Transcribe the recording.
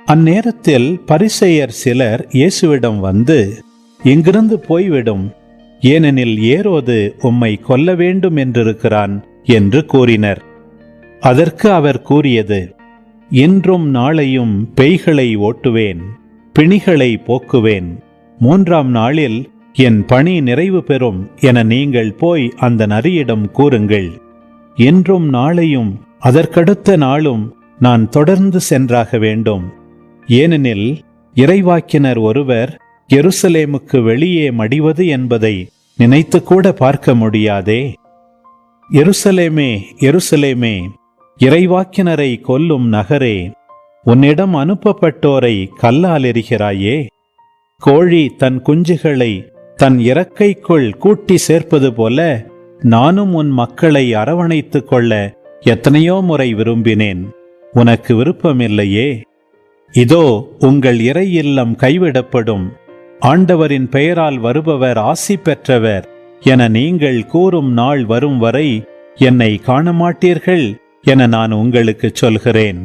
அந்நேரத்தில் பரிசேயர் சிலர் இயேசுவிடம் வந்து, இங்கிருந்து போய்விடும், ஏனெனில் ஏரோது உம்மை கொல்ல வேண்டும் என்றிருக்கிறான் என்று கூறினர். அதற்கு அவர் கூறியது, இன்றும் நாளையும் பேய்களை ஓட்டுவேன், பிணிகளை போக்குவேன், 3ஆம் நாளில் என் பணி நிறைவு பெறும் என நீங்கள் போய் அந்த நரியிடம் கூறுங்கள். இன்றும் நாளையும் அதற்கடுத்த நாளும் நான் தொடர்ந்து சென்றாக வேண்டும். ஏனெனில் இறைவாக்கினர் ஒருவர் எருசலேமுக்கு வெளியே மடிவது என்பதை நினைத்து கூட பார்க்க முடியாதே. எருசலேமே, எருசலேமே, இறைவாக்கினரை கொல்லும் நகரே, உன்னிடம் அனுப்பப்பட்டோரை கல்லால் எறிகிறாயே. கோழி தன் குஞ்சுகளை தன் இறக்கைக்குள் கூட்டி சேர்ப்பது போல நானும் உன் மக்களை அரவணைத்துக் கொள்ள எத்தனையோ முறை விரும்பினேன், உனக்கு விருப்பமில்லையே. இதோ உங்கள் இறை இல்லம் கைவிடப்படும், ஆண்டவரின் பெயரால் வருபவர் ஆசி பெற்றவர் என நீங்கள் கூறும் நாள் வரும் வரை என்னை காணமாட்டீர்கள் என நான் உங்களுக்கு சொல்கிறேன்.